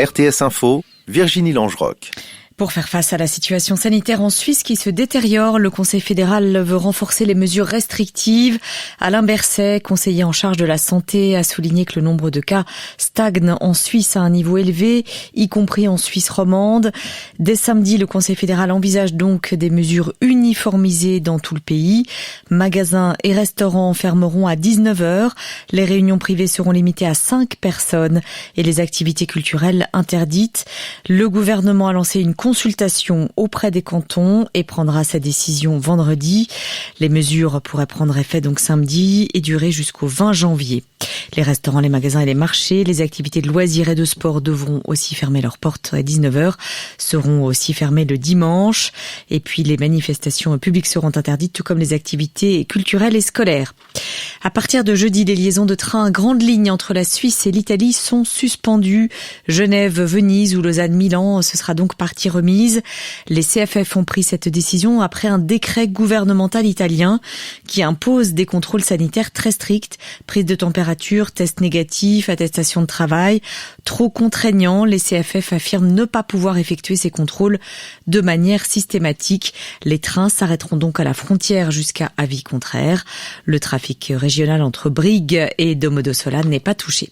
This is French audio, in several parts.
RTS Info, Virginie Langeroc. Pour faire face à la situation sanitaire en Suisse qui se détériore, le Conseil fédéral veut renforcer les mesures restrictives. Alain Berset, conseiller en charge de la santé, a souligné que le nombre de cas stagne en Suisse à un niveau élevé, y compris en Suisse romande. Dès samedi, le Conseil fédéral envisage donc des mesures uniformisées dans tout le pays. Magasins et restaurants fermeront à 19h. Les réunions privées seront limitées à 5 personnes et les activités culturelles interdites. Le gouvernement a lancé une consultation auprès des cantons et prendra sa décision vendredi. Les mesures pourraient prendre effet donc samedi et durer jusqu'au 20 janvier. Les restaurants, les magasins et les marchés, les activités de loisirs et de sport devront aussi fermer leurs portes à 19h, seront aussi fermées le dimanche. Et puis les manifestations publiques seront interdites, tout comme les activités culturelles et scolaires. À partir de jeudi, les liaisons de train à grande ligne entre la Suisse et l'Italie sont suspendues. Genève, Venise ou Lausanne, Milan, ce sera donc partie remise. Les CFF ont pris cette décision après un décret gouvernemental italien qui impose des contrôles sanitaires très stricts, prise de température, tests négatifs, attestation de travail. Trop contraignant, les CFF affirment ne pas pouvoir effectuer ces contrôles de manière systématique. Les trains s'arrêteront donc à la frontière jusqu'à avis contraire. Le trafic régional entre Brigue et Domodossola n'est pas touché.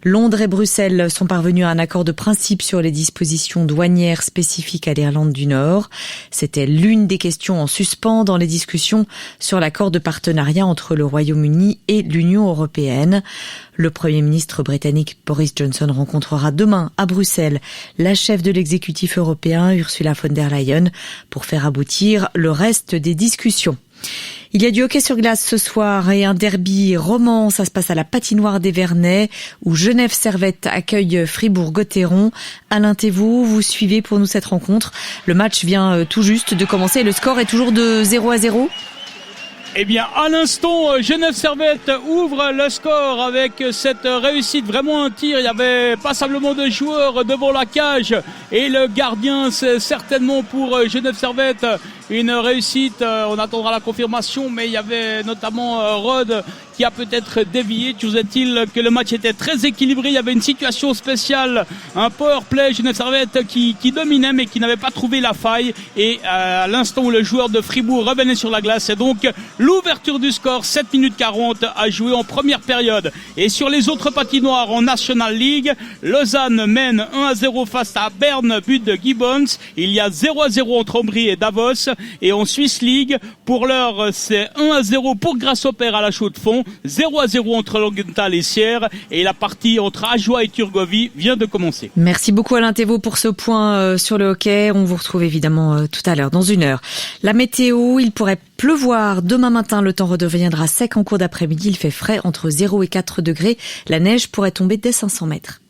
Londres et Bruxelles sont parvenus à un accord de principe sur les dispositions douanières spécifiques à l'Irlande du Nord. C'était l'une des questions en suspens dans les discussions sur l'accord de partenariat entre le Royaume-Uni et l'Union européenne. Le Premier ministre britannique Boris Johnson rencontrera demain à Bruxelles la chef de l'exécutif européen Ursula von der Leyen pour faire aboutir le reste des discussions. Il y a du hockey sur glace ce soir et un derby roman. Ça se passe à la patinoire des Vernets où Genève Servette accueille Fribourg-Gotteron. Alain Thévaux, vous suivez pour nous cette rencontre. Le match vient tout juste de commencer et le score est toujours de 0-0. Eh bien, à l'instant, Genève Servette ouvre le score avec cette réussite. Vraiment un tir. Il y avait passablement de joueurs devant la cage. Et le gardien, c'est certainement pour Genève Servette une réussite. On attendra la confirmation, mais il y avait notamment Rod qui a peut-être dévié. Toujours est-il que le match était très équilibré. Il y avait une situation spéciale, un power play Genève Servette qui dominait mais qui n'avait pas trouvé la faille. Et à l'instant où le joueur de Fribourg revenait sur la glace, c'est donc l'ouverture du score, 7 minutes 40 à jouer en première période. Et sur les autres patinoires en National League, Lausanne mène 1-0 face à Berne, but de Gibbons. Il y a 0-0 entre Ombrie et Davos. Et en Swiss League, pour l'heure, c'est 1-0 pour Grasshopper à la Chaux-de-Fonds, 0-0 entre Langenthal et Sierre. Et la partie entre Ajoie et Turgovie vient de commencer. Merci beaucoup Alain Thévaux pour ce point sur le hockey. On vous retrouve évidemment tout à l'heure, dans une heure. La météo, il pourrait pleuvoir demain matin. Le temps redeviendra sec en cours d'après-midi. Il fait frais entre 0 et 4 degrés. La neige pourrait tomber dès 500 mètres.